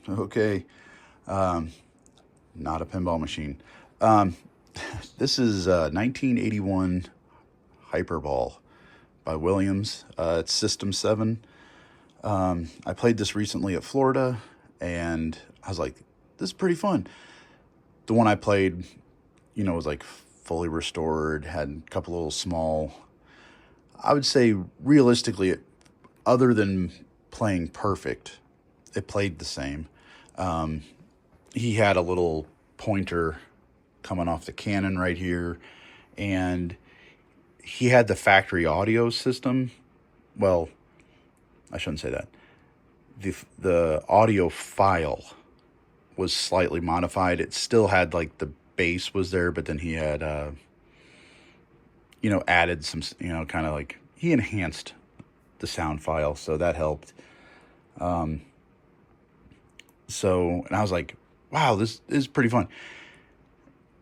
Okay. Um, Not a pinball machine. Um, this is 1981 Hyperball by Williams. It's System 7. I played this recently at Florida, and I was like, this is pretty fun. The one I played, was like fully restored, had a couple little small. I would say realistically, other than playing perfect, it played the same. He had a little pointer coming off the cannon right here, and he had the factory audio system. Well, I shouldn't say that. The audio file was slightly modified. It still had like the bass was there, but then he had added some, kind of like he enhanced the sound file, so that helped. And I was like, wow, this is pretty fun.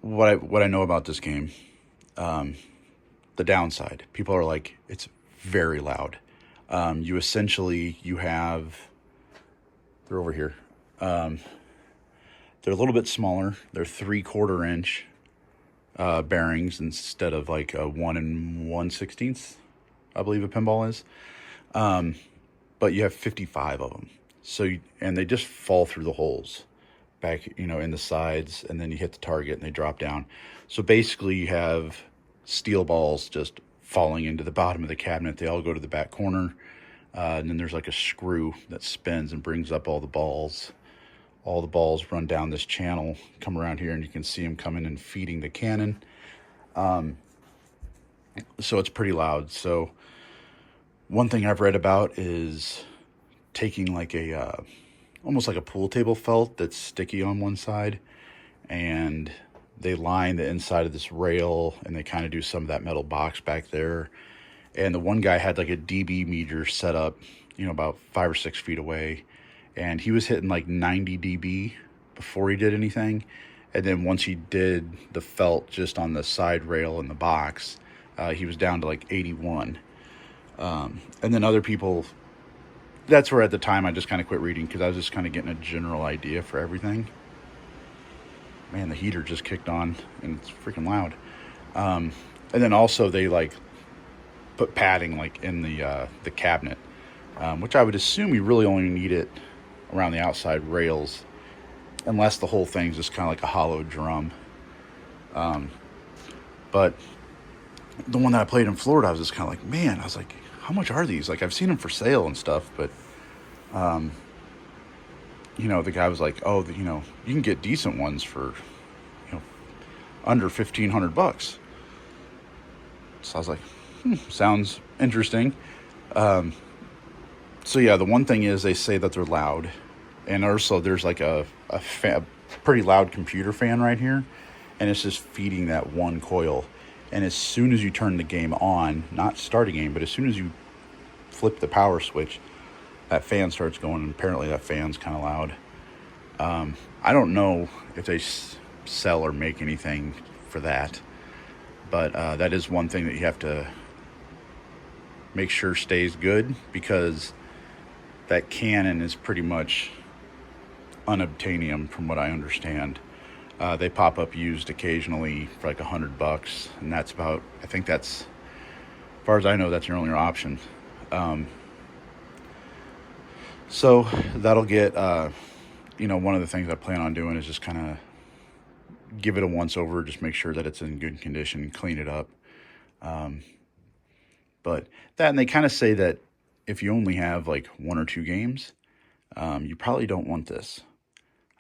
What I know about this game, the downside, people are like, it's very loud. You have, they're over here. They're a little bit smaller. They're 3/4 inch bearings instead of like a 1 1/16, I believe a pinball is. But you have 55 of them. And they just fall through the holes back, in the sides, and then you hit the target and they drop down. So basically you have steel balls just falling into the bottom of the cabinet. They all go to the back corner. And then there's like a screw that spins and brings up all the balls. All the balls run down this channel, come around here, and you can see them coming and feeding the cannon. So it's pretty loud. So one thing I've read about is taking like almost like a pool table felt that's sticky on one side, and they line the inside of this rail, and they kind of do some of that metal box back there. And the one guy had like a dB meter set up, about 5 or 6 feet away, and he was hitting like 90 dB before he did anything. And then once he did the felt just on the side rail in the box, he was down to like 81. And then other people, that's where at the time I just kind of quit reading, because I was just kind of getting a general idea for everything. Man, the heater just kicked on and it's freaking loud. And then also they like put padding like in the cabinet, which I would assume you really only need it around the outside rails, unless the whole thing's just kind of like a hollow drum. But the one that I played in Florida, I was just kind of like, man, I was like, how much are these? Like, I've seen them for sale and stuff, but the guy was like, oh, you can get decent ones for, under $1,500. So I was like, sounds interesting. So yeah, the one thing is they say that they're loud, and also there's like a pretty loud computer fan right here, and it's just feeding that one coil. And as soon as you turn the game on, not start a game, but as soon as you flip the power switch, that fan starts going, and apparently that fan's kind of loud. I don't know if they sell or make anything for that, but that is one thing that you have to make sure stays good, because that cannon is pretty much unobtainium from what I understand. They pop up used occasionally for like $100, and that's about, I think that's, as far as I know, that's your only option. So that'll get, one of the things I plan on doing is just kind of give it a once over, just make sure that it's in good condition, clean it up. But that, and they kind of say that if you only have like 1 or 2 games, you probably don't want this.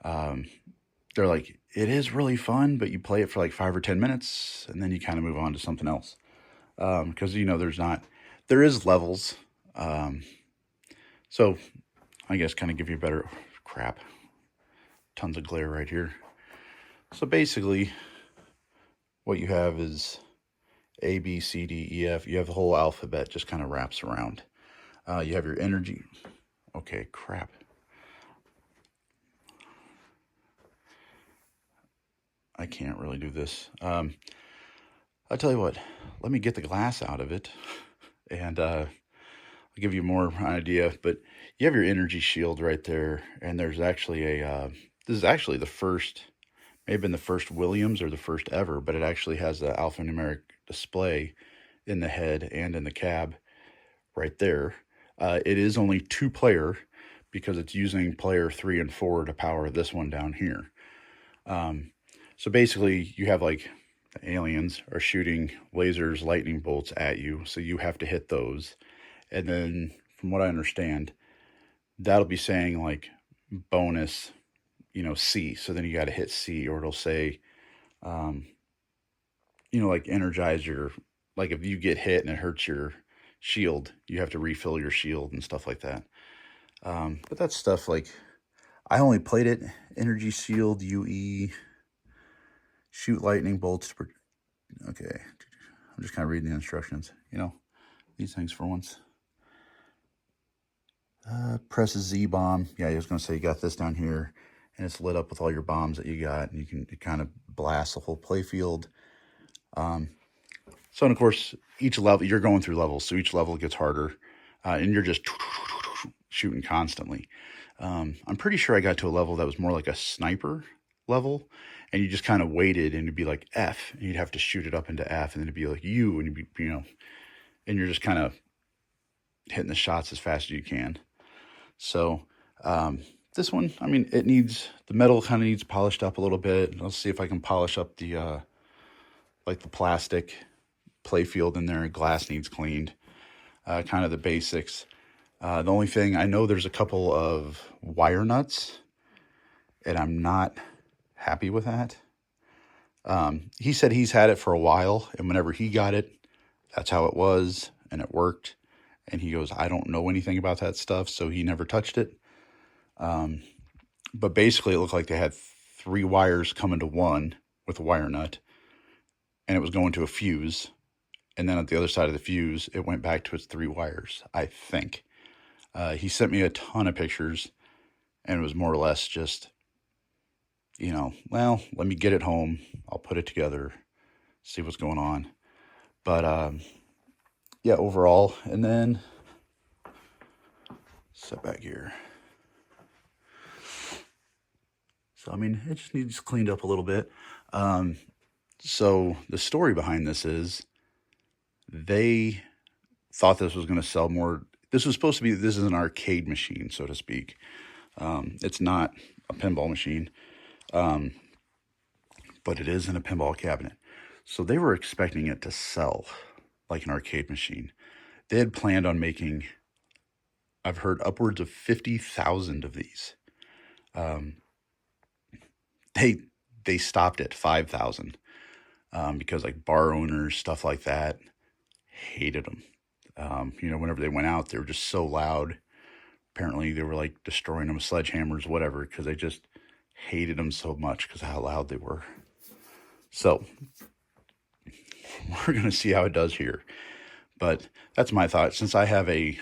They're like, it is really fun, but you play it for like 5 or 10 minutes, and then you kind of move on to something else. Because, there is levels. So I guess kind of give you a better crap. Tons of glare right here. So basically what you have is A, B, C, D, E, F. You have the whole alphabet just kind of wraps around. You have your energy. Okay, crap. I can't really do this. I'll tell you what, let me get the glass out of it, and I'll give you more idea, but you have your energy shield right there, and there's actually this is actually the first, may have been the first Williams or the first ever, but it actually has the alphanumeric display in the head and in the cab right there. It is only two player because it's using player 3 and 4 to power this one down here. So basically, you have like the aliens are shooting lasers, lightning bolts at you, so you have to hit those. And then, from what I understand, that'll be saying like bonus, C. So then you got to hit C, or it'll say, like energize your, like if you get hit and it hurts your shield, you have to refill your shield and stuff like that. But that's stuff like, I only played it, energy shield, UE, shoot lightning bolts. Okay, I'm just kind of reading the instructions, these things for once. Press Z bomb. Yeah, I was going to say you got this down here, and it's lit up with all your bombs that you got, and you can kind of blast the whole playfield. So, and of course, each level, you're going through levels, so each level gets harder, and you're just shooting constantly. I'm pretty sure I got to a level that was more like a sniper level, and you just kind of waited, and it'd be like F, and you'd have to shoot it up into F, and then it'd be like U, and you'd be, and you're just kind of hitting the shots as fast as you can. So this one, I mean, the metal kind of needs polished up a little bit. Let's see if I can polish up the like the plastic playfield in there. Glass needs cleaned, kind of the basics. The only thing, I know there's a couple of wire nuts, and I'm not happy with that. He said he's had it for a while, and whenever he got it, that's how it was, and it worked. And he goes, I don't know anything about that stuff, so he never touched it. But basically, it looked like they had 3 wires coming to one with a wire nut, and it was going to a fuse. And then at the other side of the fuse, it went back to its 3 wires, I think. He sent me a ton of pictures, and it was more or less just, well, let me get it home. I'll put it together, see what's going on. But, yeah, overall, and then set back here. So, I mean, it just needs cleaned up a little bit. So the story behind this is they thought this was going to sell more. This is an arcade machine, so to speak. It's not a pinball machine, but it is in a pinball cabinet. So they were expecting it to sell like an arcade machine. They had planned on making, I've heard, upwards of 50,000 of these. They stopped at 5,000 because like bar owners, stuff like that, hated them. Whenever they went out, they were just so loud. Apparently, they were like destroying them with sledgehammers, whatever, because they just hated them so much because of how loud they were. So we're going to see how it does here. But that's my thought. Since I have a,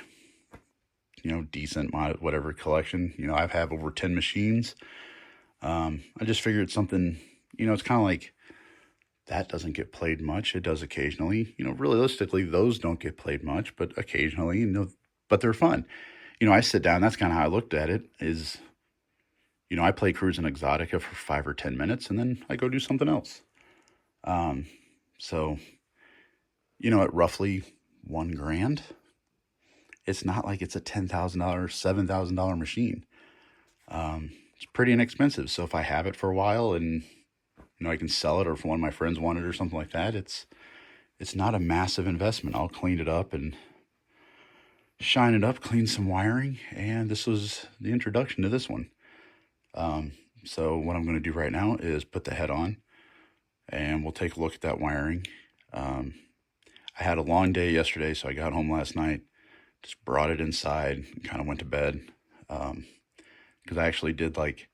decent whatever collection, I have over 10 machines. I just figured something, it's kind of like that doesn't get played much. It does occasionally. Realistically, those don't get played much, but occasionally, but they're fun. I sit down. That's kind of how I looked at it is, I play Cruis'n Exotica for 5 or 10 minutes, and then I go do something else. So, at roughly $1,000, it's not like it's a $10,000, $7,000 machine. It's pretty inexpensive. So if I have it for a while and, I can sell it, or if one of my friends want it or something like that, it's not a massive investment. I'll clean it up and shine it up, clean some wiring. And this was the introduction to this one. So what I'm going to do right now is put the head on, and we'll take a look at that wiring. I had a long day yesterday, so I got home last night, just brought it inside and kind of went to bed. Because I actually did like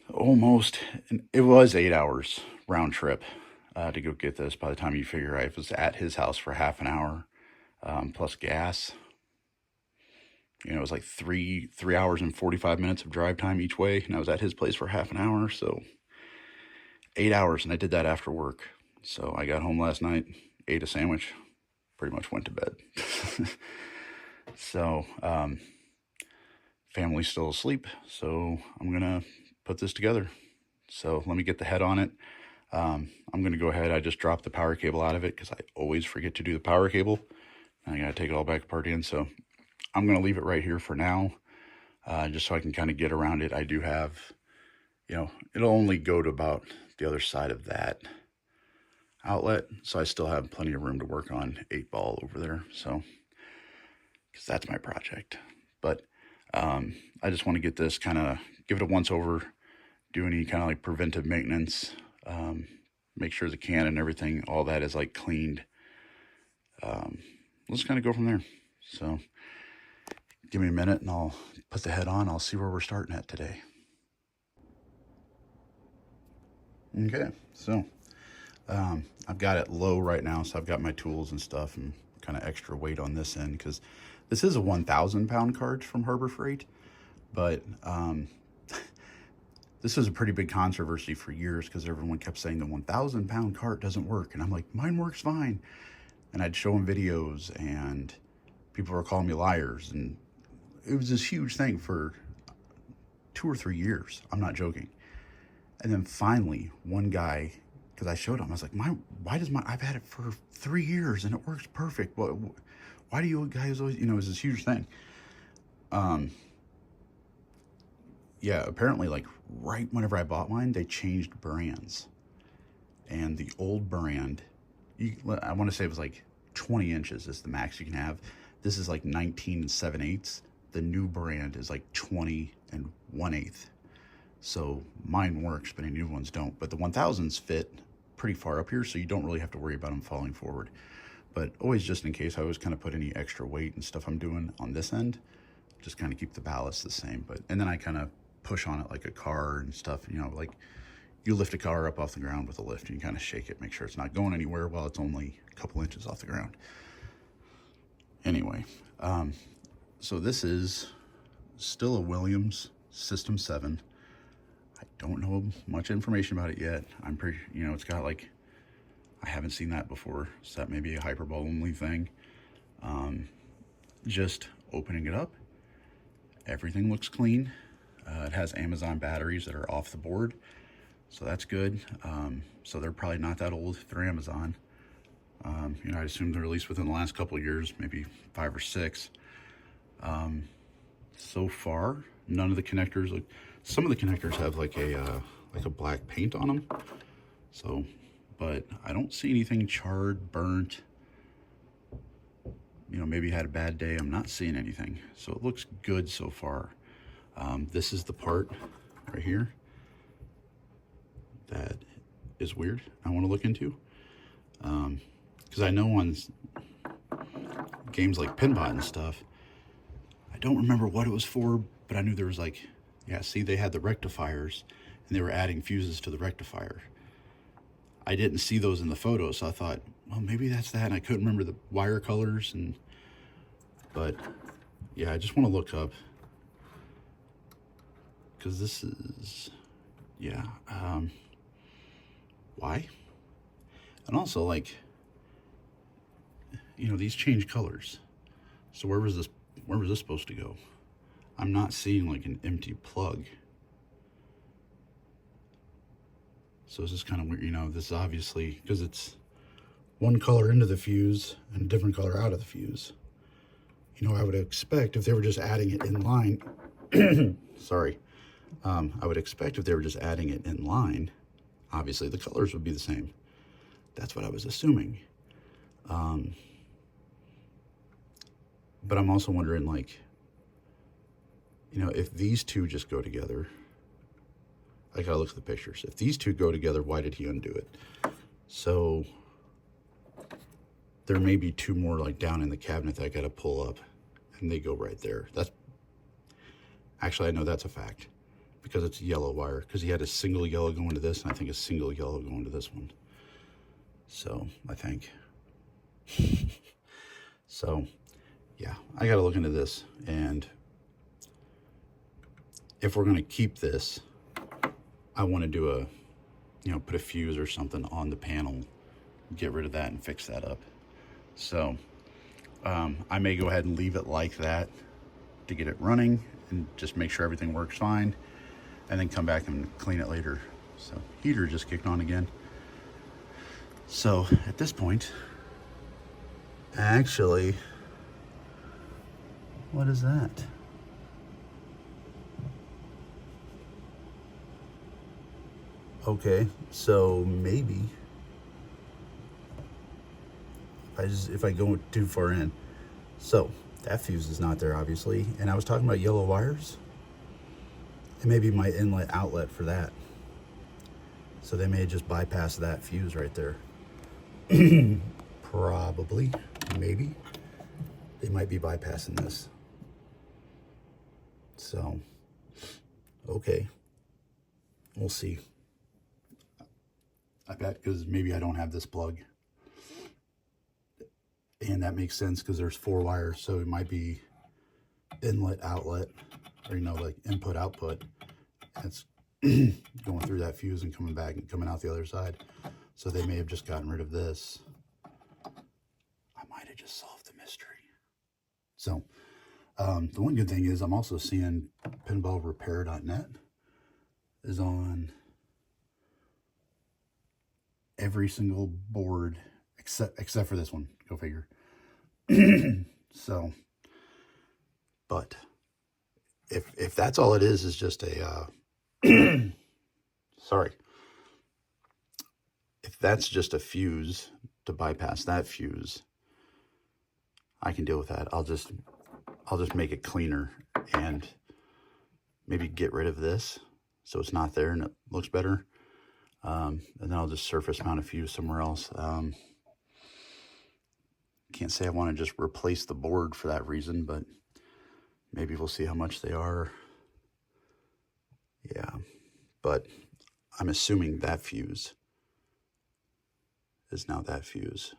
it was 8 hours round trip to go get this. By the time you figure I was at his house for half an hour, plus gas. It was like 3 hours and 45 minutes of drive time each way, and I was at his place for half an hour, so 8 hours, and I did that after work. So I got home last night, ate a sandwich, pretty much went to bed. So, family's still asleep, so I'm gonna put this together. So let me get the head on it. I'm gonna go ahead, I just dropped the power cable out of it because I always forget to do the power cable. I gotta take it all back apart again, so I'm gonna leave it right here for now, just so I can kind of get around it. I do have, you know, it'll only go to about the other side of that outlet, so I still have plenty of room to work on 8-ball over there, so, because that's my project. But I just want to get this kind of, give it a once over, do any kind of like preventive maintenance, make sure the can and everything, all that is like cleaned. Let's kind of go from there. So give me a minute and I'll put the head on. I'll see where we're starting at today. Okay, so I've got it low right now, so I've got my tools and stuff and kind of extra weight on this end because this is a 1,000 pound cart from Harbor Freight, but this was a pretty big controversy for years because everyone kept saying the 1,000 pound cart doesn't work, and I'm like, mine works fine. And I'd show them videos and people were calling me liars, and it was this huge thing for 2 or 3 years. I'm not joking. And then finally, one guy, because I showed him, I was like, why does I've had it for 3 years and it works perfect. Why do you guys always, you know, it's this huge thing. Yeah, apparently like right whenever I bought mine, they changed brands. And the old brand, I want to say it was like 20 inches is the max you can have. This is like 19 7/8. The new brand is like 20 1/8. So mine works, but any new ones don't. But the 1000s fit pretty far up here, so you don't really have to worry about them falling forward. But always, just in case, I always kind of put any extra weight and stuff I'm doing on this end, just kind of keep the ballast the same. And then I kind of push on it like a car and stuff, you know, like you lift a car up off the ground with a lift and you kind of shake it, make sure it's not going anywhere while it's only a couple inches off the ground. Anyway, so this is still a Williams System 7. I don't know much information about it yet. I'm pretty, you know, it's got like, I haven't seen that before, so that may be a Hyperball only thing. Just opening it up, everything looks clean. It has Amazon batteries that are off the board, so that's good. So they're probably not that old if they're Amazon. You know, I assume they're released within the last couple of years, maybe 5 or 6. So far, none of the connectors, like some of the connectors have like a black paint on them. So, but I don't see anything charred, burnt. You know, maybe had a bad day. I'm not seeing anything. So it looks good so far. This is the part right here that is weird. I want to look into. Because I know on games like Pinball and stuff, I don't remember what it was for, but I knew there was like, yeah, see, they had the rectifiers and they were adding fuses to the rectifier. I didn't see those in the photo, so I thought, well, maybe that's that. And I couldn't remember the wire colors, but yeah, I just want to look up, because this is, yeah, why? And also, like, you know, these change colors. So where was this supposed to go? I'm not seeing like an empty plug. So this is kind of weird, you know, this is obviously, because it's one color into the fuse and a different color out of the fuse. You know, I would expect if they were just adding it in line, sorry, I would expect if they were just adding it in line, obviously the colors would be the same. That's what I was assuming. But I'm also wondering, like, you know, if these two just go together, I gotta look at the pictures. If these two go together, why did he undo it? So there may be 2 more like down in the cabinet that I gotta pull up, and they go right there. That's actually, I know that's a fact because it's yellow wire, because he had a single yellow going to this, and I think a single yellow going to this one. So I think, so yeah, I gotta look into this, and if we're gonna keep this, I want to do a, you know, put a fuse or something on the panel, get rid of that and fix that up. So I may go ahead and leave it like that to get it running and just make sure everything works fine, and then come back and clean it later. So heater just kicked on again. So at this point, actually, what is that? Okay, so maybe if I go too far in. So that fuse is not there, obviously. And I was talking about yellow wires. It may be my inlet outlet for that. So they may just bypass that fuse right there. Probably, maybe. They might be bypassing this. So, okay. We'll see. I bet because maybe I don't have this plug. And that makes sense because there's 4 wires, so it might be inlet, outlet, or like input, output. It's going through that fuse and coming back and coming out the other side. So they may have just gotten rid of this. I might have just solved the mystery. So the one good thing is I'm also seeing pinballrepair.net is on every single board except for this one. Go figure. So, but if that's all it is just a sorry, if that's just a fuse to bypass that fuse, I can deal with that. I'll just make it cleaner and maybe get rid of this so it's not there and it looks better. And then I'll just surface mount a fuse somewhere else. Can't say I want to just replace the board for that reason, but maybe we'll see how much they are. Yeah, but I'm assuming that fuse is now that fuse.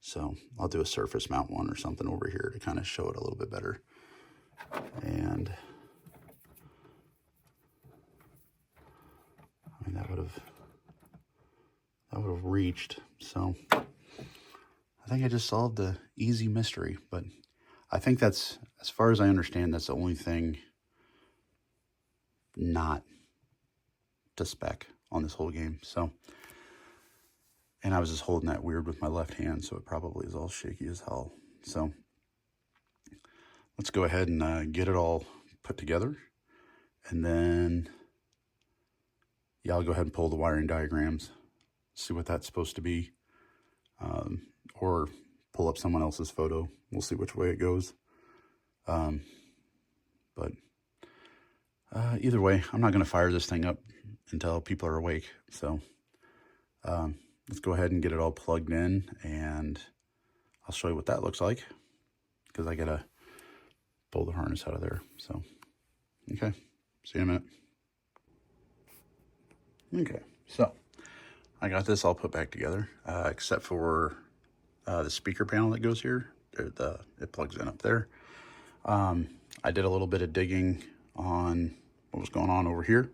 So I'll do a surface mount one or something over here to kind of show it a little bit better. And I mean, that would have reached. So I think I just solved the easy mystery, but I think that's, as far as I understand, that's the only thing not to spec on this whole game. So, and I was just holding that weird with my left hand, so it probably is all shaky as hell. So let's go ahead and get it all put together, and then yeah, I'll go ahead and pull the wiring diagrams, see what that's supposed to be, or pull up someone else's photo. We'll see which way it goes. But either way, I'm not going to fire this thing up until people are awake. So let's go ahead and get it all plugged in, and I'll show you what that looks like, because I got to pull the harness out of there. So, okay, see you in a minute. Okay, so I got this all put back together, except for the speaker panel that goes here. It plugs in up there. I did a little bit of digging on what was going on over here.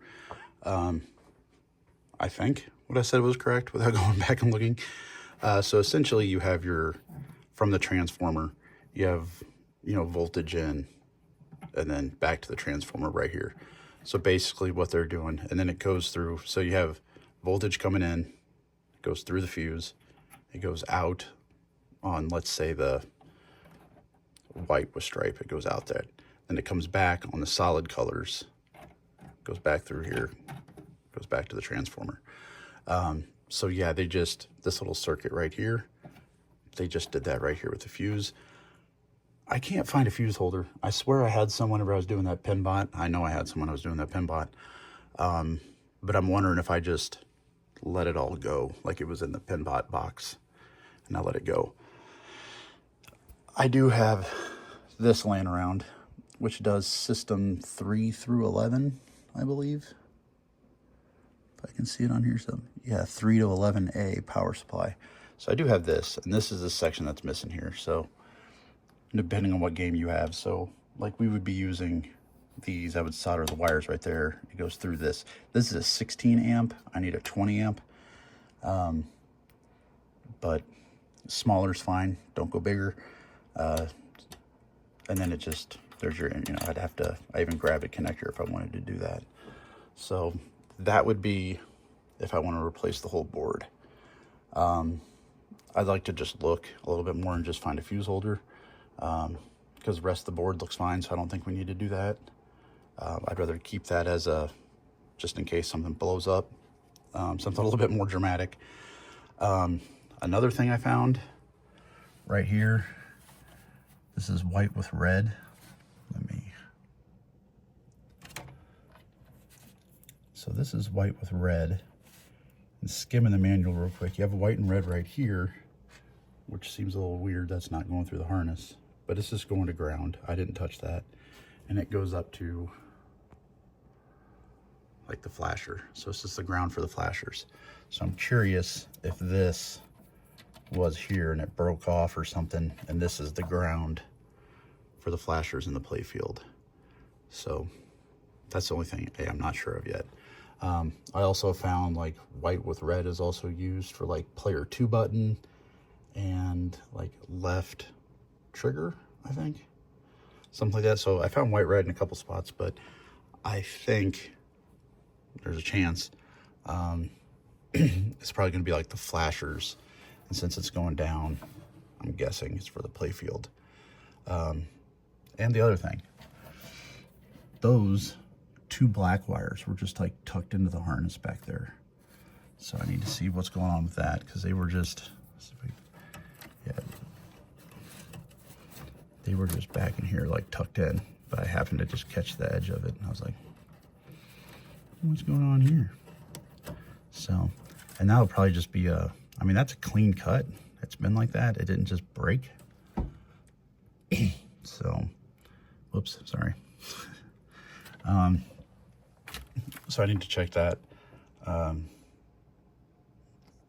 I think what I said was correct without going back and looking. So essentially you have from the transformer, you have, voltage in, and then back to the transformer right here. So basically what they're doing, and then it goes through, so you have voltage coming in, it goes through the fuse, it goes out on, let's say, the white with stripe, it goes out there. Then it comes back on the solid colors, goes back through here, goes back to the transformer. So yeah, this little circuit right here, they just did that right here with the fuse. I can't find a fuse holder. I swear I had some whenever I was doing that Pinbot. I know I had some when I was doing that Pinbot. But I'm wondering if I just let it all go, like it was in the Pinbot box, and I let it go. I do have this laying around, which does system 3 through 11, I believe. If I can see it on here, so yeah, 3 to 11A power supply. So I do have this, and this is the section that's missing here. So depending on what game you have, so like we would be using these, I would solder the wires right there. It goes through this. This is a 16 amp. I need a 20 amp. But smaller is fine. Don't go bigger. And then it just, there's your, you know, I even grabbed a connector if I wanted to do that. So that would be if I want to replace the whole board. I'd like to just look a little bit more and just find a fuse holder, because the rest of the board looks fine, so I don't think we need to do that. I'd rather keep that as a, just in case something blows up, something a little bit more dramatic. Another thing I found right here, this is white with red. So this is white with red. And skimming the manual real quick, you have white and red right here, which seems a little weird. That's not going through the harness, but it's just going to ground. I didn't touch that. And it goes up to like the flasher. So it's just the ground for the flashers. So I'm curious if this was here and it broke off or something, and this is the ground for the flashers in the playfield. So that's the only thing I'm not sure of yet. I also found like white with red is also used for like player 2 button and like left trigger, I think, something like that. So I found white red in a couple spots, but I think there's a chance it's probably going to be like the flashers, and since it's going down, I'm guessing it's for the playfield. And the other thing, those 2 black wires were just like tucked into the harness back there. So I need to see what's going on with that, because they were just, yeah, they were just back in here like tucked in, but I happened to just catch the edge of it, and I was like, what's going on here? So, and that'll probably just be a, I mean, that's a clean cut. It's been like that. It didn't just break. So, whoops, sorry. So I need to check that.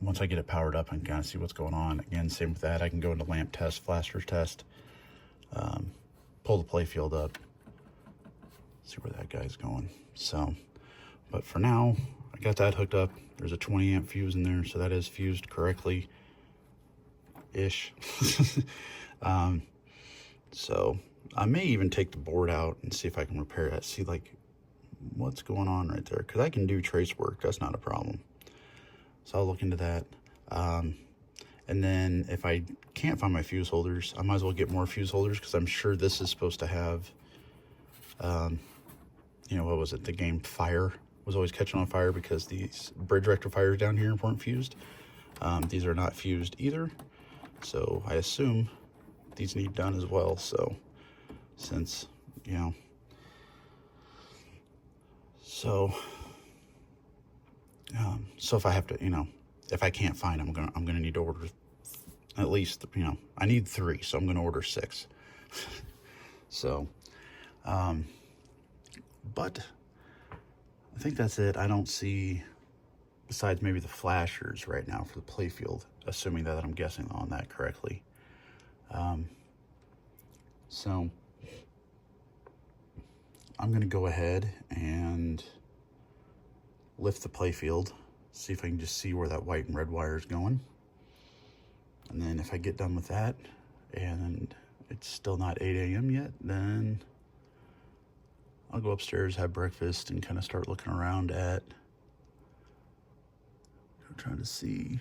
Once I get it powered up and kind of see what's going on. Again, same with that. I can go into lamp test, flashers test, pull the playfield up, see where that guy's going. So, but for now, I got that hooked up. There's a 20 amp fuse in there, so that is fused correctly-ish. So I may even take the board out and see if I can repair that. See like what's going on right there, because I can do trace work. That's not a problem. So I'll look into that. And then if I can't find my fuse holders, I might as well get more fuse holders, because I'm sure this is supposed to have, you know, what was it? The game Fire was always catching on fire because these bridge rectifiers down here weren't fused. These are not fused either. So I assume these need done as well. So since, you know, so if I have to, you know, if I can't find them, I'm gonna need to order at least, you know, I need 3, so I'm gonna order 6. So, but I think that's it. I don't see, besides maybe the flashers right now for the playfield, assuming that I'm guessing on that correctly. So I'm gonna go ahead and lift the playfield, see if I can just see where that white and red wire is going. And then if I get done with that and it's still not 8 a.m. yet, then I'll go upstairs, have breakfast, and kind of start looking around at, trying to see,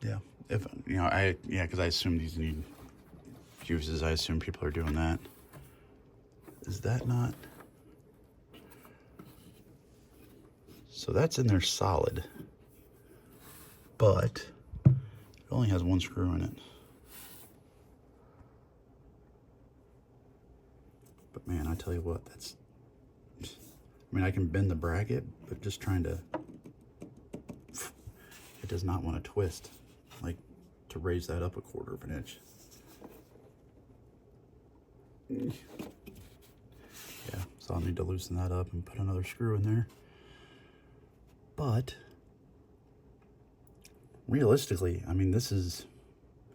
yeah, if, you know, yeah, because I assume these need fuses. I assume people are doing that. Is that not? So that's in there solid, but it only has 1 screw in it. But man, I tell you what, that's, I mean, I can bend the bracket, but just trying to, it does not want to twist, like to raise that up 1/4 of an inch. Yeah, so I'll need to loosen that up and put another screw in there. But realistically, I mean, this is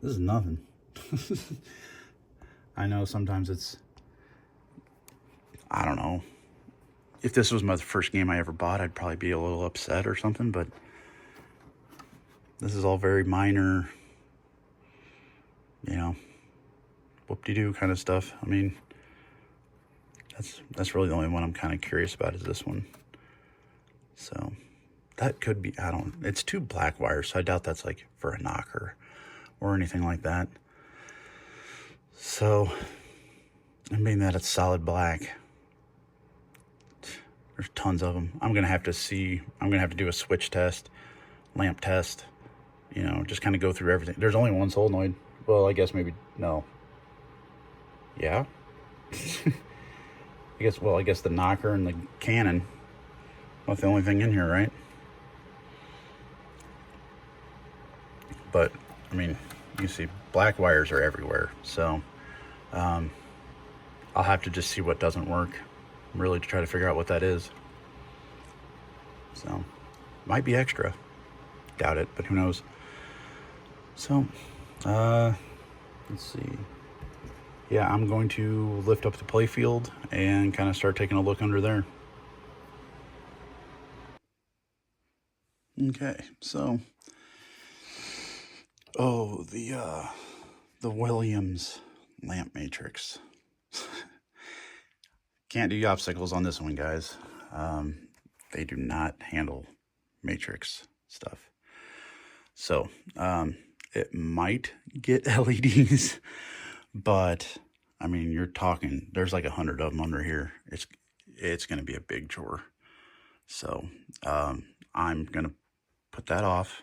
nothing. I know sometimes it's, I don't know, if this was my first game I ever bought, I'd probably be a little upset or something, but this is all very minor, you know, know, whoop-de-doo kind of stuff. I mean, that's really the only one I'm kind of curious about is this one. So that could be, it's 2 black wires, so I doubt that's like for a knocker or anything like that. So, I mean that it's solid black. There's tons of them. I'm gonna have to do a switch test, lamp test, you know, just kind of go through everything. There's only one solenoid. Well, I guess maybe, no. Yeah. I guess the knocker and the cannon. That's the only thing in here, right? But, I mean, you see black wires are everywhere. So, I'll have to just see what doesn't work, really, to try to figure out what that is. So, might be extra. Doubt it, but who knows. So, let's see. Yeah, I'm going to lift up the playfield and kind of start taking a look under there. Okay, so, the Williams lamp matrix. Can't do obstacles on this one, guys. They do not handle matrix stuff. So, it might get LEDs, but I mean, you're talking, there's like 100 of them under here. It's going to be a big chore. So, I'm going to put that off.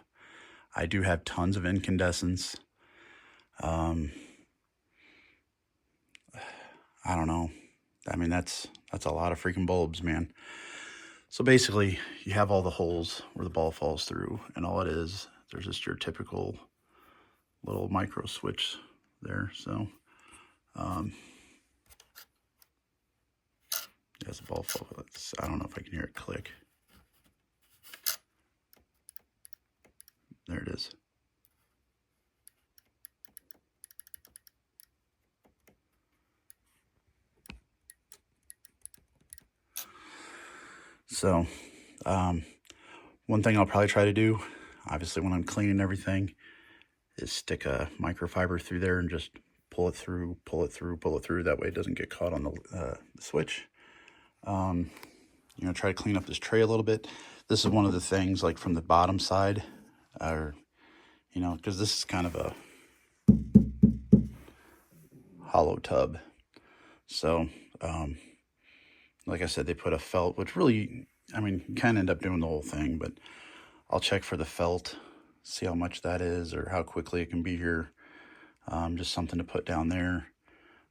I do have tons of incandescents. I don't know. I mean, that's a lot of freaking bulbs, man. So basically, you have all the holes where the ball falls through, and all it is, there's just your typical little micro switch there. So, as the ball falls, I don't know if I can hear it click. There it is. So, one thing I'll probably try to do, obviously when I'm cleaning everything, is stick a microfiber through there and just pull it through. That way it doesn't get caught on the switch. You know, try to clean up this tray a little bit. This is one of the things, like from the bottom side, or, you know, because this is kind of a hollow tub. So, like I said, they put a felt, which really, I mean, you kind of end up doing the whole thing, but I'll check for the felt, see how much that is or how quickly it can be here. Just something to put down there.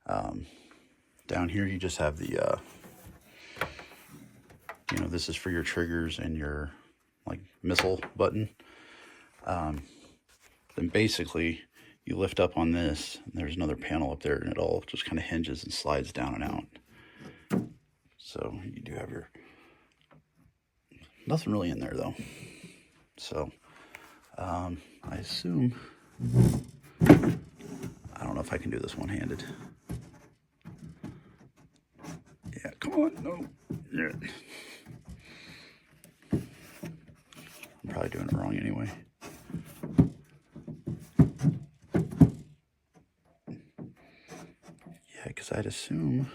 Down here, you just have the, you know, this is for your triggers and your, like, missile button. Then basically, you lift up on this, and there's another panel up there, and it all just kind of hinges and slides down and out. So you do have your, nothing really in there though. So I assume, I don't know if I can do this one-handed. Yeah, come on, no. Yeah. I'm probably doing it wrong anyway. Yeah, because I'd assume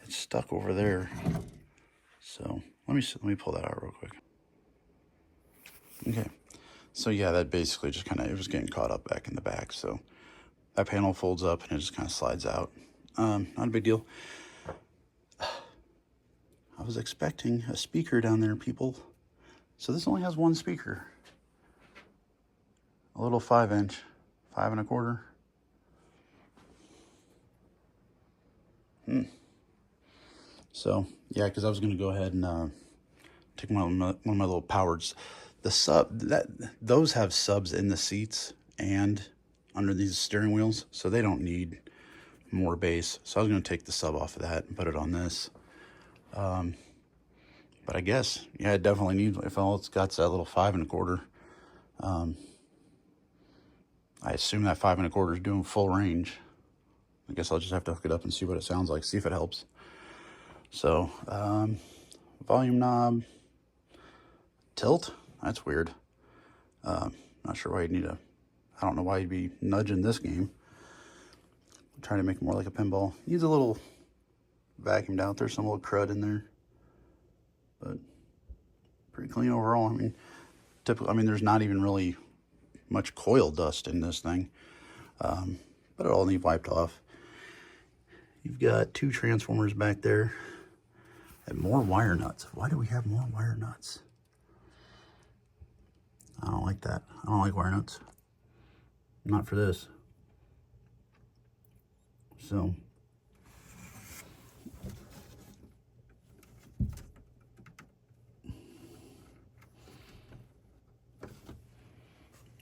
it's stuck over there. So let me pull that out real quick. Okay, so yeah, that basically just kind of, it was getting caught up back in the back. So that panel folds up and it just kind of slides out. Not a big deal. I was expecting a speaker down there, people. So this only has one speaker. A little 5-inch, 5 1/4. So yeah, because I was going to go ahead and take one of my little powered. Those have subs in the seats and under these steering wheels, so they don't need more bass. So I was going to take the sub off of that and put it on this. But I guess, yeah, it definitely needs, if all it's got that little 5 1/4. I assume that 5 1/4 is doing full range. I guess I'll just have to hook it up and see what it sounds like, see if it helps. So, volume knob, tilt, that's weird. Not sure why you'd need a I don't know why you'd be nudging this game. I'm trying to make it more like a pinball. Needs a little vacuumed out. There's some little crud in there, but pretty clean overall. I mean, there's not even really much coil dust in this thing, but it'll all need wiped off. You've got 2 transformers back there and more wire nuts. Why do we have more wire nuts? I don't like that. I don't like wire nuts. Not for this. So,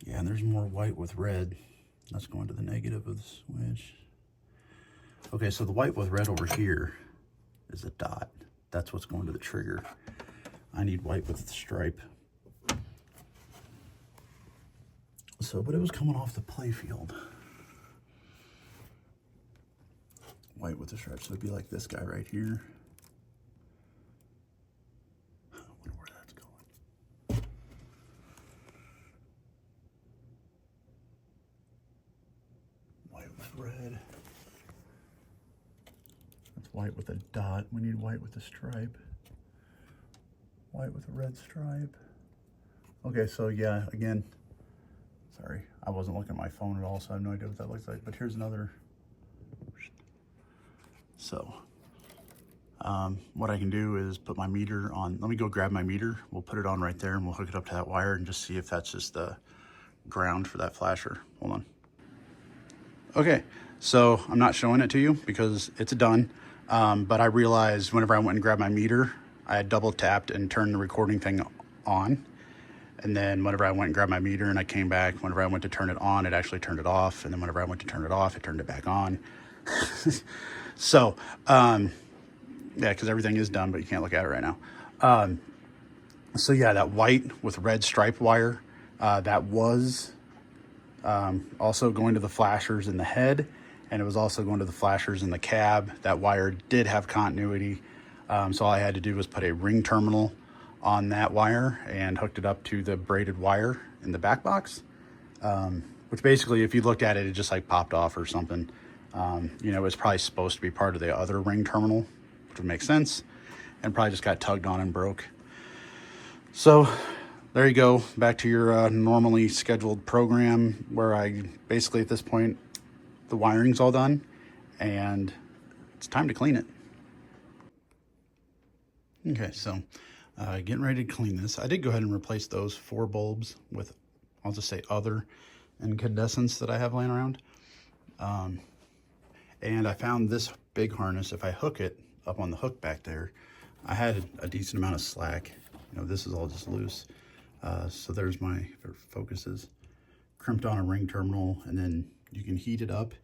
yeah, and there's more white with red. That's going to the negative of the switch. Okay, so the white with red over here is a dot. That's what's going to the trigger. I need white with the stripe. So, but it was coming off the play field. White with the stripe, so it'd be like this guy right here. I wonder where that's going. White with red. That's white with a dot. We need white with a stripe. White with a red stripe. Okay, so yeah, again, sorry, I wasn't looking at my phone at all, so I have no idea what that looks like. But here's another. So, what I can do is put my meter on. Let me go grab my meter. We'll put it on right there, and we'll hook it up to that wire and just see if that's just the ground for that flasher. Hold on. Okay, so I'm not showing it to you because it's done. But I realized whenever I went and grabbed my meter, I had double tapped and turned the recording thing on. And then whenever I went and grabbed my meter and I came back, whenever I went to turn it on, it actually turned it off. And then whenever I went to turn it off, it turned it back on. So, yeah, because everything is done, but you can't look at it right now. So yeah, that white with red stripe wire, that was also going to the flashers in the head, and it was also going to the flashers in the cab. That wire did have continuity. So all I had to do was put a ring terminal on that wire and hooked it up to the braided wire in the back box, which basically, if you looked at it, it just like popped off or something. You know, it's probably supposed to be part of the other ring terminal, which would make sense, and probably just got tugged on and broke. So there you go, back to your normally scheduled program, where I basically at this point, the wiring's all done and it's time to clean it. Okay, so getting ready to clean this. I did go ahead and replace those 4 bulbs with, I'll just say, other incandescents that I have laying around. And I found this big harness. If I hook it up on the hook back there, I had a decent amount of slack. You know, this is all just loose. So there's my, if it focuses, crimped on a ring terminal, and then you can heat it up,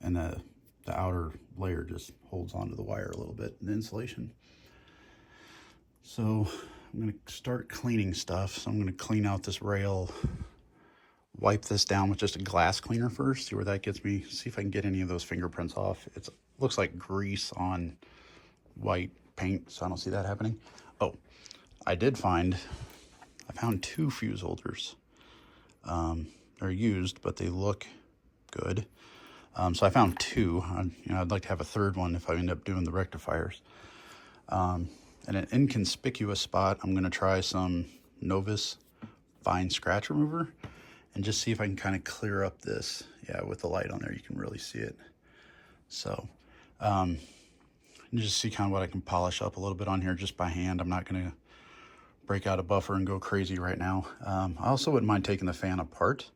and the outer layer just holds onto the wire a little bit, the insulation. So I'm gonna start cleaning stuff. So I'm gonna clean out this rail, wipe this down with just a glass cleaner first, see where that gets me, see if I can get any of those fingerprints off. It looks like grease on white paint, so I don't see that happening. Oh, I found 2 fuse holders. They're used, but they look good. So I found 2. I'd like to have a 3rd one if I end up doing the rectifiers. In an inconspicuous spot, I'm gonna try some Novus fine scratch remover and just see if I can kind of clear up this. Yeah, with the light on there, you can really see it. So, just see kind of what I can polish up a little bit on here just by hand. I'm not gonna break out a buffer and go crazy right now. I also wouldn't mind taking the fan apart,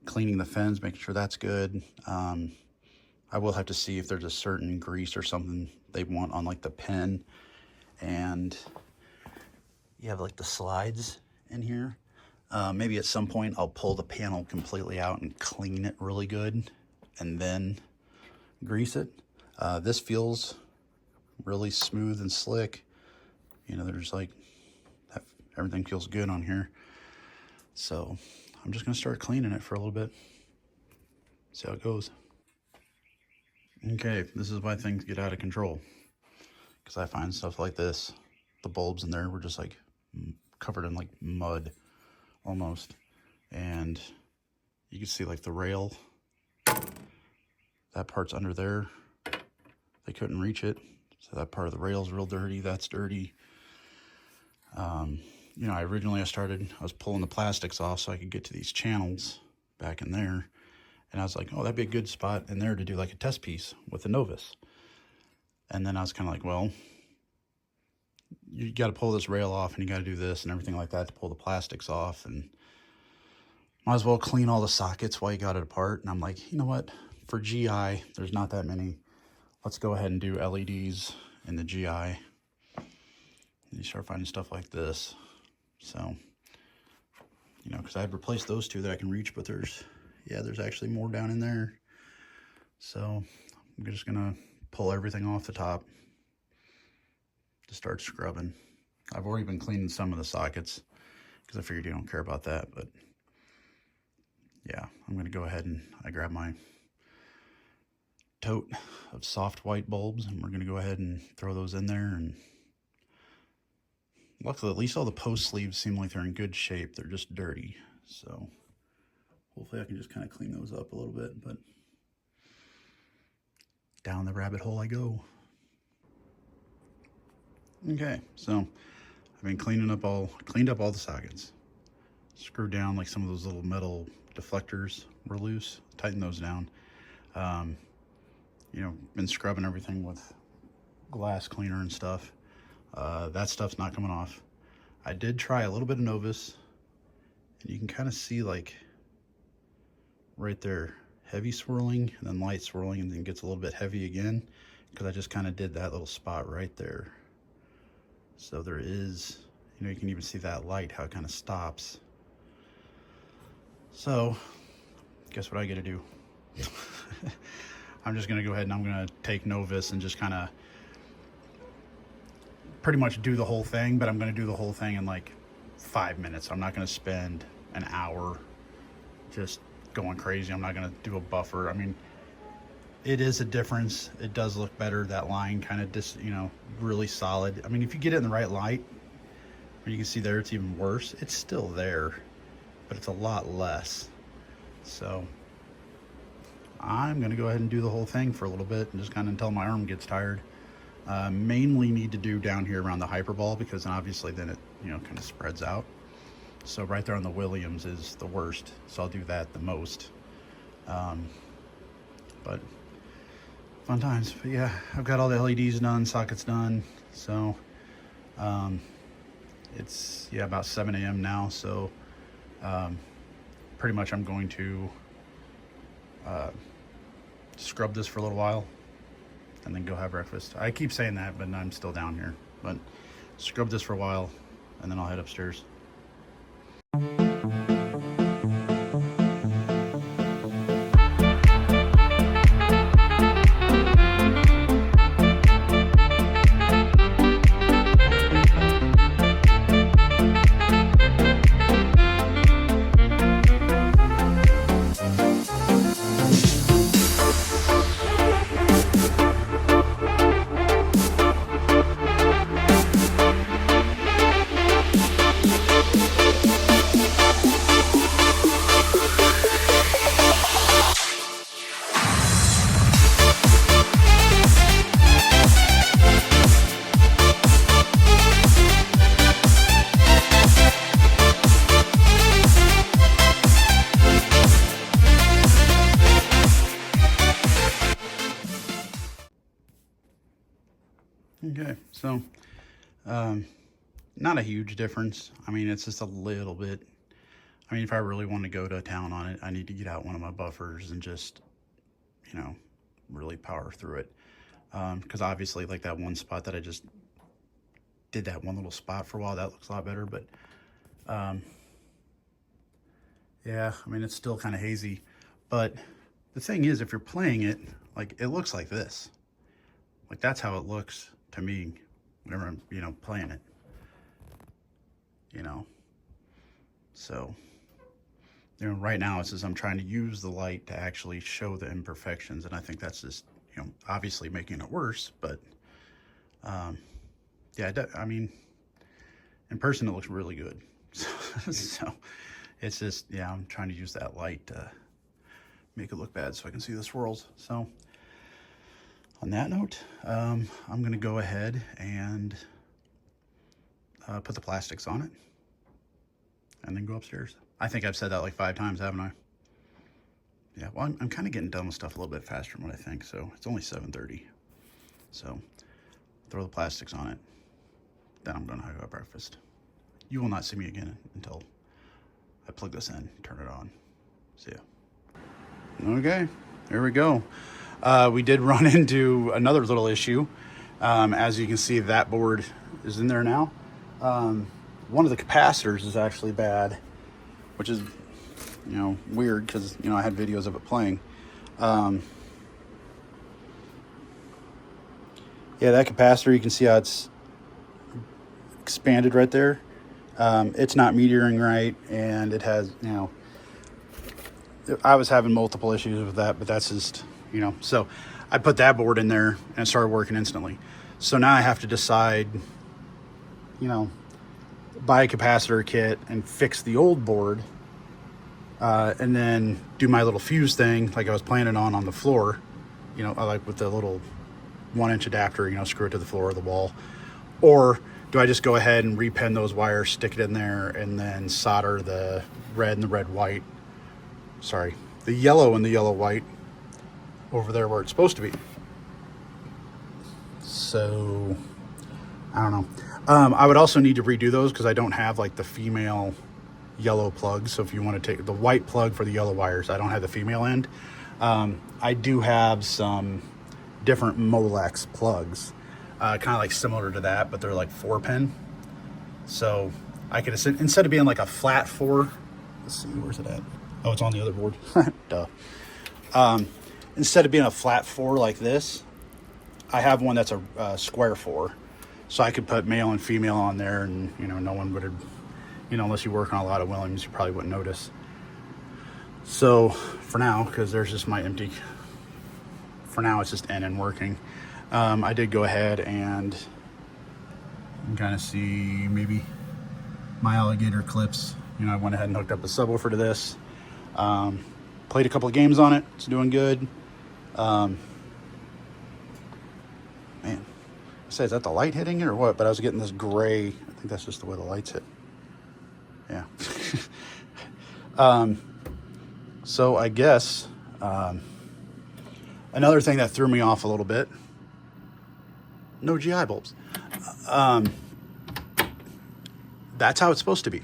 cleaning the fins, making sure that's good. I will have to see if there's a certain grease or something they want on like the pin, and you have like the slides in here. Maybe at some point I'll pull the panel completely out and clean it really good and then grease it. This feels really smooth and slick. You know, there's like, everything feels good on here. So I'm just gonna start cleaning it for a little bit. See how it goes. Okay, this is why things get out of control. Because I find stuff like this, the bulbs in there were just like covered in like mud almost. And You can see like the rail, that part's under there. They couldn't reach it. So that part of the rail's real dirty. That's dirty. You know, I was pulling the plastics off so I could get to these channels back in there. And I was like, oh, that'd be a good spot in there to do like a test piece with the Novus. And then I was kind of like, well, you got to pull this rail off and you got to do this and everything like that to pull the plastics off. And might as well clean all the sockets while you got it apart. And I'm like, you know what? For GI, there's not that many. Let's go ahead and do LEDs in the GI. And you start finding stuff like this. So, you know, because I had replaced those two that I can reach, but there's actually more down in there. So I'm just gonna pull everything off the top to start scrubbing. I've already been cleaning some of the sockets because I figured you don't care about that, but yeah, I'm gonna go ahead and I grabbed my tote of soft white bulbs and we're gonna go ahead and throw those in there. And luckily, at least all the post sleeves seem like they're in good shape. They're just dirty, so hopefully I can just kind of clean those up a little bit, but down the rabbit hole I go. Okay, so I've been cleaned up all the sockets. Screwed down like some of those little metal deflectors were loose. Tighten those down. You know, been scrubbing everything with glass cleaner and stuff. That stuff's not coming off. I did try a little bit of Novus, and you can kind of see like right there, heavy swirling and then light swirling, and then gets a little bit heavy again because I just kind of did that little spot right there. So there is, you know, you can even see that light, how it kind of stops. So guess what I get to do? I'm just going to go ahead and I'm going to take Novus and just kind of pretty much do the whole thing, but I'm going to do the whole thing in like 5 minutes. I'm not going to spend an hour just going crazy. I'm not going to do a buffer. I mean, it is a difference. It does look better. That line kind of you know, really solid. I mean, if you get it in the right light, you can see there it's even worse. It's still there, but it's a lot less. So I'm going to go ahead and do the whole thing for a little bit and just kind of until my arm gets tired. Mainly need to do down here around the Hyperball because obviously then it, you know, kind of spreads out. So right there on the Williams is the worst. So I'll do that the most. But fun times. But yeah, I've got all the LEDs done, sockets done. So it's, yeah, about 7 a.m. now. So pretty much I'm going to scrub this for a little while and then go have breakfast. I keep saying that, but I'm still down here. But scrub this for a while and then I'll head upstairs. Okay, so not a huge difference. I mean, it's just a little bit. I mean, if I really want to go to town on it, I need to get out one of my buffers and just, you know, really power through it. Because obviously, like that one spot that I just did, that one little spot for a while, that looks a lot better. But yeah, I mean, it's still kind of hazy. But the thing is, if you're playing it, like, it looks like this. Like, that's how it looks to me whenever I'm, you know, playing it, you know. So, you know, right now it's just I'm trying to use the light to actually show the imperfections, and I think that's just, you know, obviously making it worse. But yeah, I mean, in person it looks really good. So It's just, yeah, I'm trying to use that light to make it look bad so I can see the swirls. So on that note, I'm going to go ahead and put the plastics on it and then go upstairs. I think I've said that like 5 times, haven't I? Yeah, well, I'm kind of getting done with stuff a little bit faster than what I think, so it's only 7:30. So throw the plastics on it, then I'm going to have breakfast. You will not see me again until I plug this in, turn it on. See ya. Okay, there we go. We did run into another little issue. As you can see, that board is in there now. One of the capacitors is actually bad, which is, weird because, I had videos of it playing. Yeah, that capacitor, you can see how it's expanded right there. It's not metering right, and it has, I was having multiple issues with that, but that's just, so I put that board in there and it started working instantly. So now I have to decide, buy a capacitor kit and fix the old board, and then do my little fuse thing like I was planning on the floor, I like with the little 1-inch adapter, screw it to the floor of the wall. Or do I just go ahead and repin those wires, stick it in there, and then solder the red and the red-white, the yellow and the yellow-white over there where it's supposed to be. So, I don't know. I would also need to redo those because I don't have like the female yellow plug. So if you want to take the white plug for the yellow wires, I don't have the female end. I do have some different Molex plugs, kind of like similar to that, but they're like 4-pin. So I could, instead of being like a flat 4, let's see, where's it at? Oh, it's on the other board. Duh. Instead of being a flat 4 like this, I have one that's a square 4. So I could put male and female on there, and no one would have, unless you work on a lot of Williams, you probably wouldn't notice. So for now, because there's just my empty, for now it's just in and working. I did go ahead and kind of see maybe my alligator clips. I went ahead and hooked up a subwoofer to this. Played a couple of games on it. It's doing good. Man, I say, is that the light hitting it or what? But I was getting this gray. I think that's just the way the lights hit. Yeah. So I guess another thing that threw me off a little bit, no GI bulbs. That's how it's supposed to be.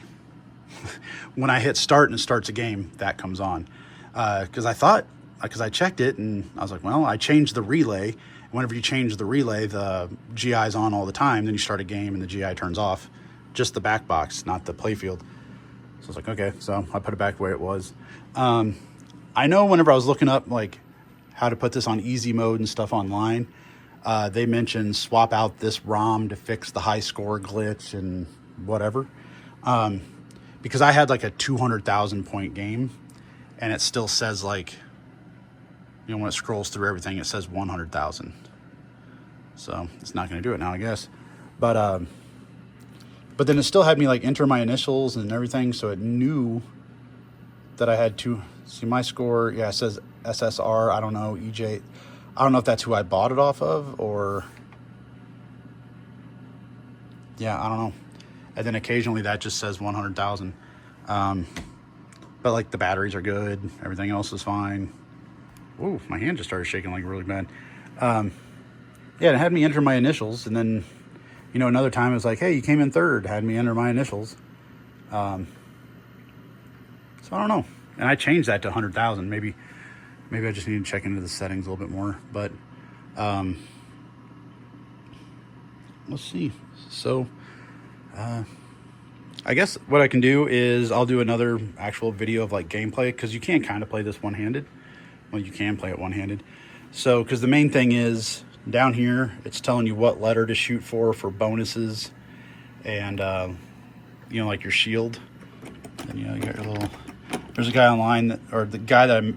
When I hit start and it starts a game, that comes on. Because I checked it and I was like, well, I changed the relay. Whenever you change the relay, the GI's on all the time. Then you start a game and the GI turns off. Just the back box, not the playfield. So I was like, okay. So I put it back the way it was. I know whenever I was looking up like how to put this on easy mode and stuff online, they mentioned swap out this ROM to fix the high score glitch and whatever. Because I had like a 200,000 point game and it still says like, when it scrolls through everything, it says 100,000. So it's not going to do it now, I guess. But then it still had me like enter my initials and everything. So it knew that I had to see my score. Yeah, it says SSR. I don't know, EJ. I don't know if that's who I bought it off of or, yeah, I don't know. And then occasionally that just says 100,000. But like the batteries are good. Everything else is fine. Ooh, my hand just started shaking like really bad. Yeah, it had me enter my initials. And then, another time it was like, hey, you came in third. Had me enter my initials. So I don't know. And I changed that to 100,000. Maybe I just need to check into the settings a little bit more. But let's see. So I guess what I can do is I'll do another actual video of like gameplay, because you can kind of play this one-handed. Well, you can play it one-handed. So, because the main thing is down here, it's telling you what letter to shoot for bonuses, and like your shield. And you got your little. There's a guy online the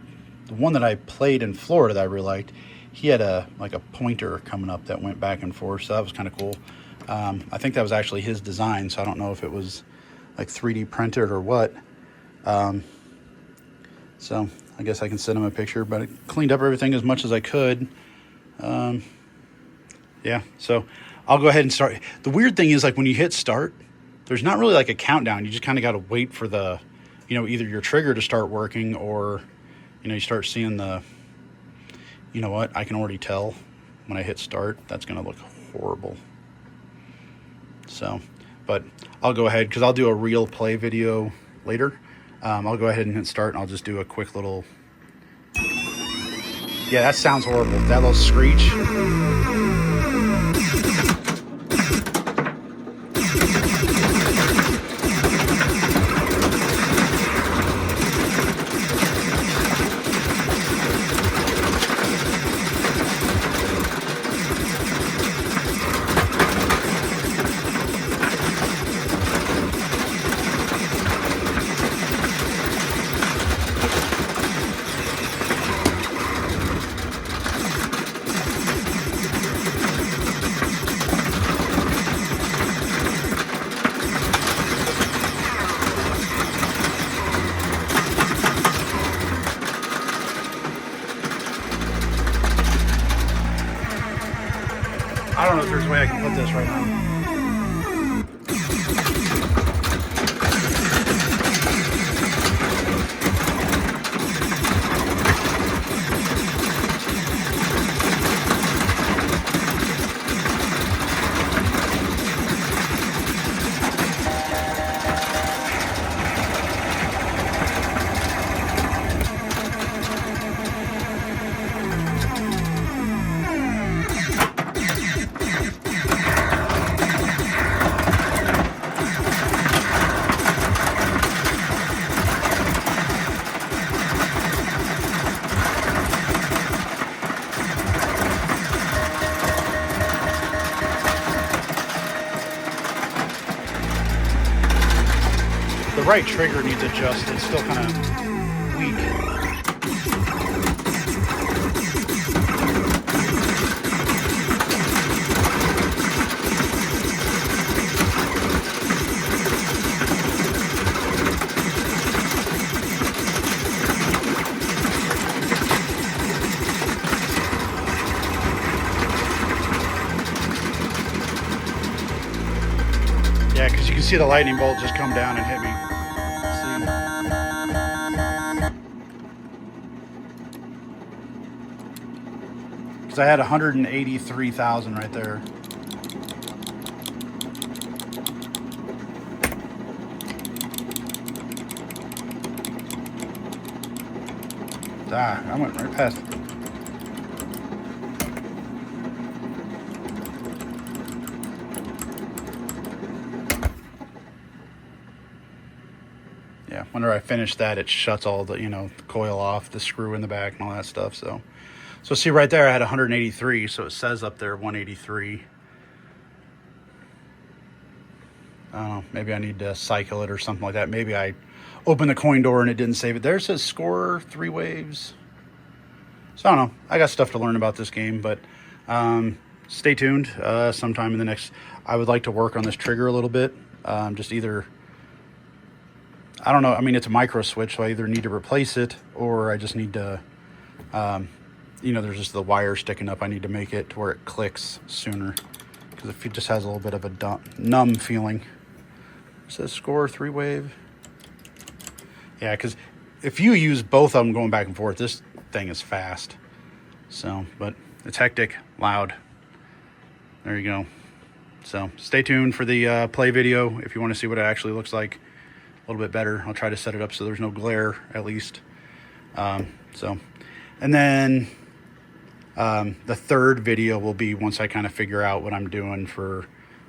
one that I played in Florida that I really liked. He had a pointer coming up that went back and forth, so that was kind of cool. I think that was actually his design, so I don't know if it was like 3D printed or what. So I guess I can send him a picture, but I cleaned up everything as much as I could. Yeah, so I'll go ahead and start. The weird thing is, like, when you hit start, there's not really like a countdown. You just kind of got to wait for the, either your trigger to start working, or, you start seeing the, you know what, I can already tell when I hit start, that's going to look horrible. So, but I'll go ahead, because I'll do a real play video later. I'll go ahead and hit start, and I'll just do a quick little, yeah, that sounds horrible. That little screech. I don't know if there's a way I can put this right now. The right trigger needs adjusted. It's still kind of weak. Yeah, because you can see the lightning bolt just come down and hit me. Because I had 183,000 right there. I went right past it. Yeah, whenever I finish that, it shuts all the, the coil off, the screw in the back and all that stuff. So see right there, I had 183, so it says up there 183. I don't know, maybe I need to cycle it or something like that. Maybe I opened the coin door and it didn't save it. There it says score 3 waves. So I don't know, I got stuff to learn about this game, but stay tuned. Sometime in the next, I would like to work on this trigger a little bit. Just either, I don't know, I mean, it's a micro switch, so I either need to replace it or I just need to, there's just the wire sticking up. I need to make it to where it clicks sooner, because if it just has a little bit of a numb feeling. It says score 3 wave. Yeah, because if you use both of them going back and forth, this thing is fast. So, but it's hectic, loud. There you go. So stay tuned for the play video if you want to see what it actually looks like a little bit better. I'll try to set it up so there's no glare, at least. And then the third video will be once I kind of figure out what I'm doing for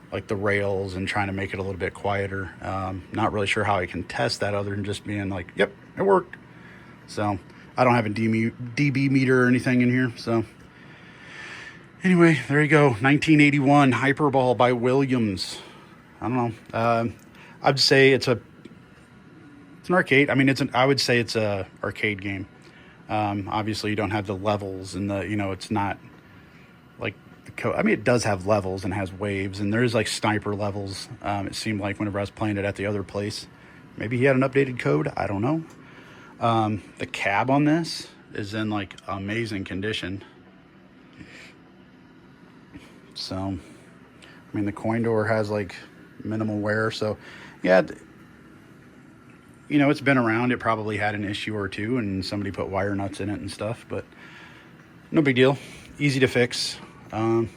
like the rails and trying to make it a little bit quieter. Not really sure how I can test that other than just being like, yep, it worked. So I don't have a dB meter or anything in here. So anyway, there you go. 1981 Hyperball by Williams. I don't know. I'd say it's an arcade. I mean, I would say it's a arcade game. Obviously you don't have the levels and it's not like I mean, it does have levels and has waves, and there's like sniper levels. It seemed like whenever I was playing it at the other place, Maybe he had an updated code. I don't know. The cab on this is in like amazing condition. So, I mean, the coin door has like minimal wear. So, yeah, you know, it's been around. It probably had an issue or two, and somebody put wire nuts in it and stuff. But no big deal. Easy to fix. The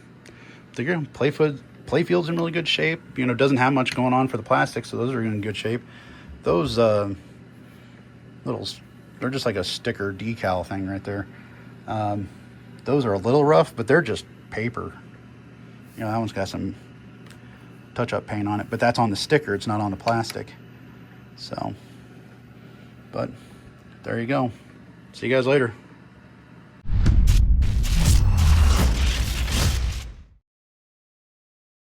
playfield's in really good shape. You know, doesn't have much going on for the plastic, so those are in good shape. Those they're just like a sticker decal thing right there. Those are a little rough, but they're just paper. You know, that one's got some touch-up paint on it, but that's on the sticker. It's not on the plastic. So, but there you go. See you guys later.